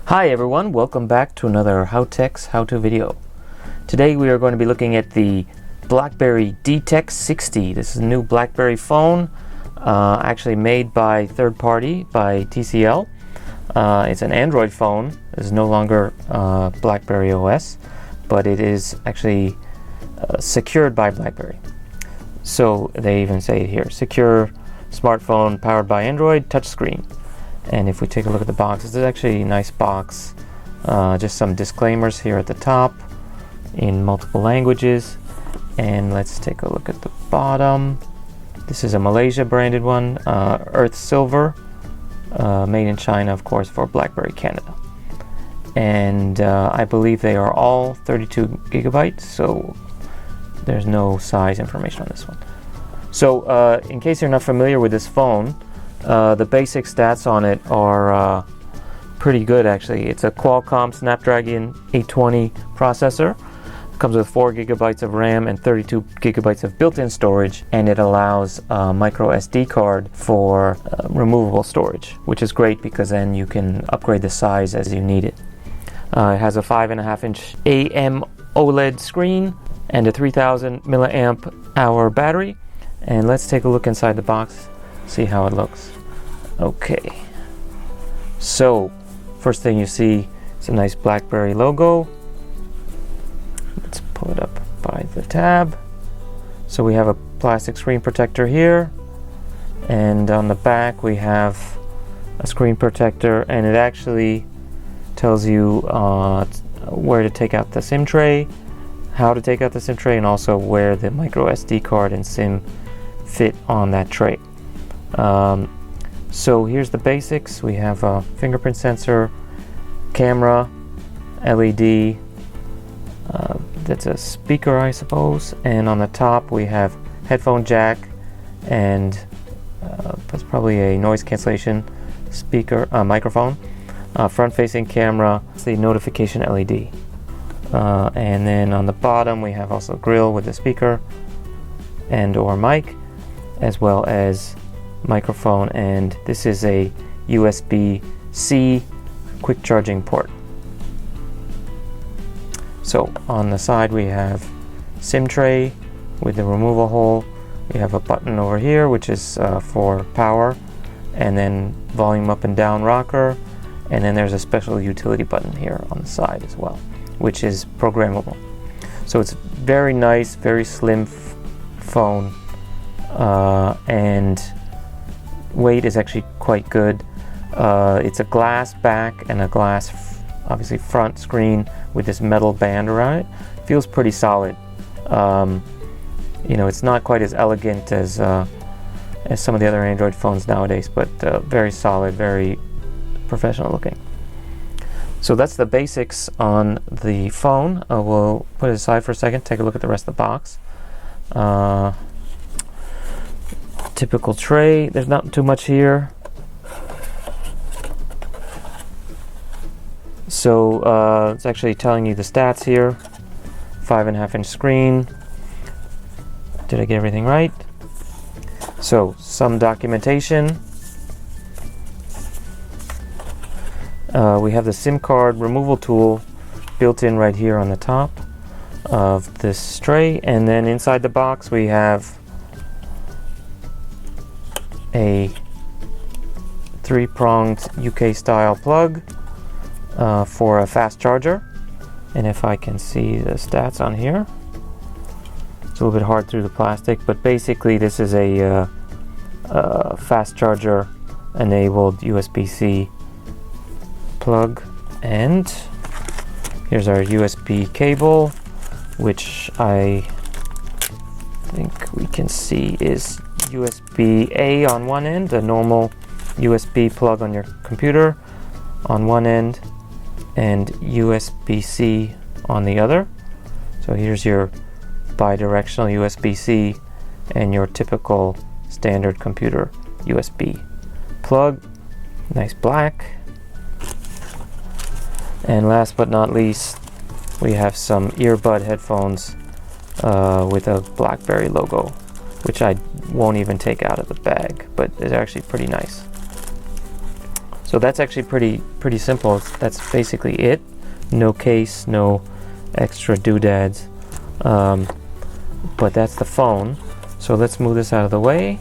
Hi everyone, welcome back to another HowTechs how-to video. Today we are going to be looking at the Blackberry DTEK 60. This is a new Blackberry phone, actually made by third party, by TCL. It's an Android phone. It's no longer Blackberry OS, but it is actually secured by Blackberry. So they even say it here, secure smartphone powered by Android touchscreen. And if we take a look at the box, this is actually a nice box. Just some disclaimers here at the top in multiple languages. And let's take a look at the bottom. This is a Malaysia branded one, Earth Silver, made in China, of course, for Blackberry Canada. And I believe they are all 32 gigabytes, so there's no size information on this one. So in case you're not familiar with this phone, the basic stats on it are pretty good actually. It's a Qualcomm Snapdragon 820 processor. It comes with 4 gigabytes of RAM and 32 gigabytes of built-in storage, and it allows a micro SD card for removable storage, which is great because then you can upgrade the size as you need it. It has a 5.5-inch AMOLED screen and a 3000 milliamp hour battery. And let's take a look inside the box, see how it looks. Okay, so first thing you see is a nice Blackberry logo. Let's pull it up by the tab. So we have a plastic screen protector here, and on the back we have a screen protector, and it actually tells you where to take out the SIM tray, how to take out the SIM tray, and also where the micro SD card and SIM fit on that tray. So here's the basics. We have a fingerprint sensor, camera, LED, that's a speaker I suppose, and on the top we have headphone jack, and that's probably a noise cancellation speaker, microphone, front facing camera, the notification LED, and then on the bottom we have also a grill with the speaker and or mic, as well as microphone, and this is a USB-C quick charging port. So on the side we have SIM tray with the removal hole. We have a button over here which is for power, and then volume up and down rocker, and then there's a special utility button here on the side as well, which is programmable. So it's very nice, very slim phone, and weight is actually quite good. It's a glass back and a glass obviously front screen with this metal band around it. Feels pretty solid. You know, it's not quite as elegant as some of the other Android phones nowadays, but very solid, very professional looking. So that's the basics on the phone. We'll put it aside for a second, take a look at the rest of the box. Typical tray, there's not too much here. So it's actually telling you the stats here. 5.5-inch screen. Did I get everything right? So some documentation. We have the SIM card removal tool built in right here on the top of this tray, and then inside the box we have a 3-pronged UK style plug for a fast charger. And if I can see the stats on here, it's a little bit hard through the plastic, but basically this is a fast charger enabled USB-C plug. And here's our USB cable, which I think we can see is USB-A on one end, a normal USB plug on your computer on one end, and USB-C on the other. So here's your bi-directional USB-C and your typical standard computer USB plug. Nice black. And last but not least, we have some earbud headphones with a Blackberry logo, which I won't even take out of the bag, but it's actually pretty nice. So that's actually pretty simple. That's basically it. No case, no extra doodads. But that's the phone. So let's move this out of the way.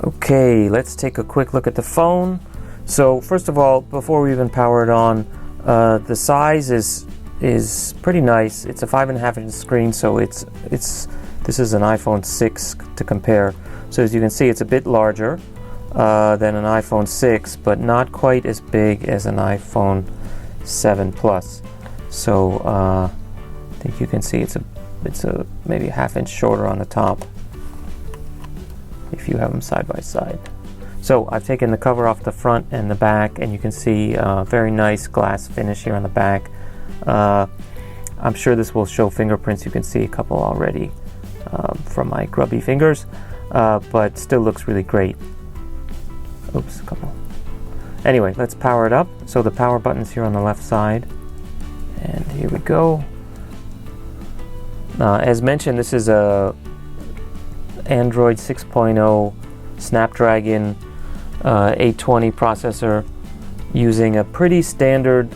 Okay, let's take a quick look at the phone. So first of all, before we even power it on, the size is pretty nice. It's a 5.5-inch screen, so this is an iPhone 6 to compare. So as you can see, it's a bit larger than an iPhone 6, but not quite as big as an iPhone 7 Plus. So I think you can see it's a maybe a ½ inch shorter on the top if you have them side by side. So I've taken the cover off the front and the back, and you can see very nice glass finish here on the back. I'm sure this will show fingerprints. You can see a couple already from my grubby fingers, but still looks really great. Oops, a couple. Anyway, let's power it up. So the power button's here on the left side, and here we go. As mentioned, this is a Android 6.0 Snapdragon 820 processor using a pretty standard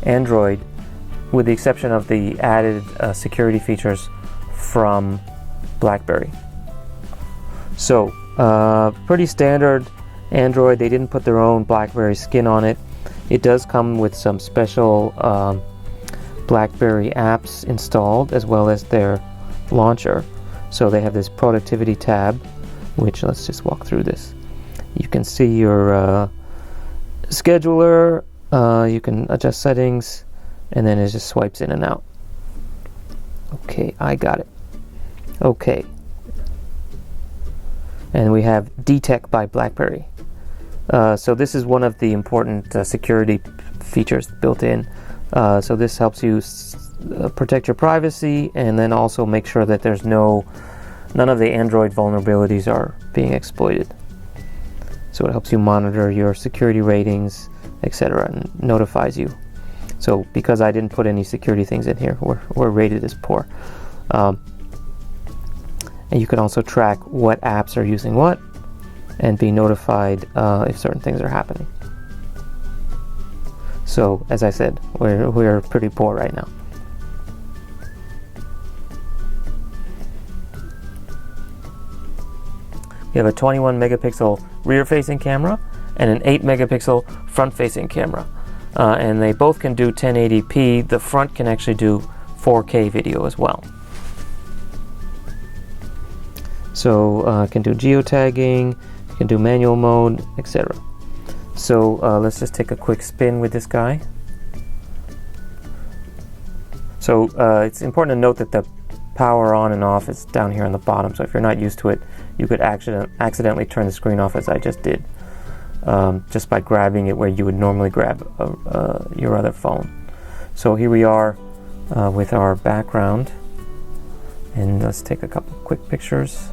Android, with the exception of the added security features from Blackberry. So pretty standard Android. They didn't put their own Blackberry skin on it. It does come with some special Blackberry apps installed, as well as their launcher. So they have this productivity tab, which, let's just walk through this. You can see your scheduler, you can adjust settings, and then it just swipes in and out. Okay, I got it. Okay. And we have DTEK by Blackberry. So this is one of the important security features built in. So this helps you protect your privacy, and then also make sure that there's none of the Android vulnerabilities are being exploited. So it helps you monitor your security ratings, etc., and notifies you. So because I didn't put any security things in here, we're rated as poor. And you can also track what apps are using what, and be notified if certain things are happening. So as I said, we're pretty poor right now. You have a 21 megapixel rear-facing camera and an 8 megapixel front-facing camera. And they both can do 1080p. The front can actually do 4K video as well. So it can do geotagging, you can do manual mode, etc. So let's just take a quick spin with this guy. So it's important to note that the power on and off is down here on the bottom. So if you're not used to it, you could accidentally turn the screen off, as I just did, just by grabbing it where you would normally grab your other phone. So here we are with our background, and let's take a couple quick pictures.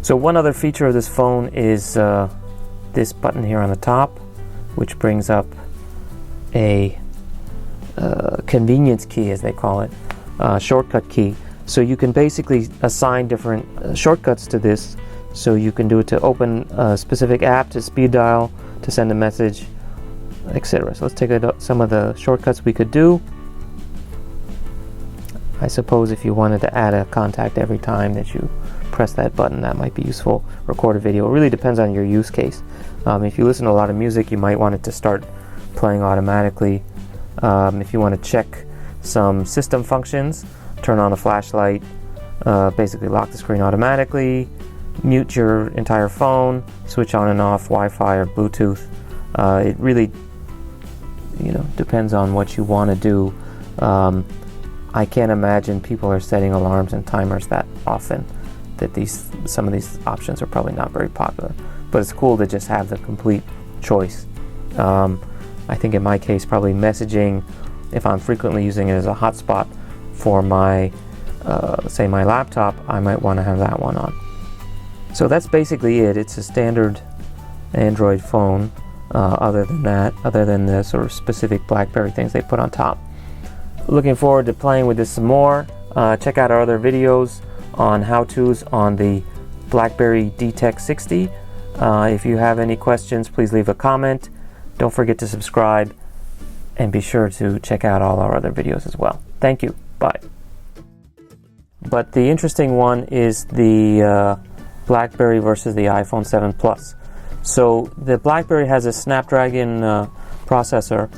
So one other feature of this phone is this button here on the top, which brings up a convenience key, as they call it, shortcut key. So you can basically assign different shortcuts to this. So you can do it to open a specific app, to speed dial, to send a message, etc. So let's take some of the shortcuts we could do. I suppose if you wanted to add a contact every time that you press that button, that might be useful. Record a video. It really depends on your use case. If you listen to a lot of music, you might want it to start playing automatically. If you want to check some system functions, turn on a flashlight, basically lock the screen automatically, mute your entire phone, switch on and off Wi-Fi or Bluetooth. It really, depends on what you want to do. I can't imagine people are setting alarms and timers that often, that some of these options are probably not very popular. But it's cool to just have the complete choice. I think in my case, probably messaging, if I'm frequently using it as a hotspot for my, say my laptop, I might want to have that one on. So that's basically it. It's a standard Android phone. Other than the sort of specific BlackBerry things they put on top. Looking forward to playing with this some more. Check out our other videos on how-tos on the Blackberry DTEK 60. If you have any questions, please leave a comment. Don't forget to subscribe, and be sure to check out all our other videos as well. Thank you. Bye. But the interesting one is the Blackberry versus the iPhone 7 Plus. So the Blackberry has a Snapdragon processor,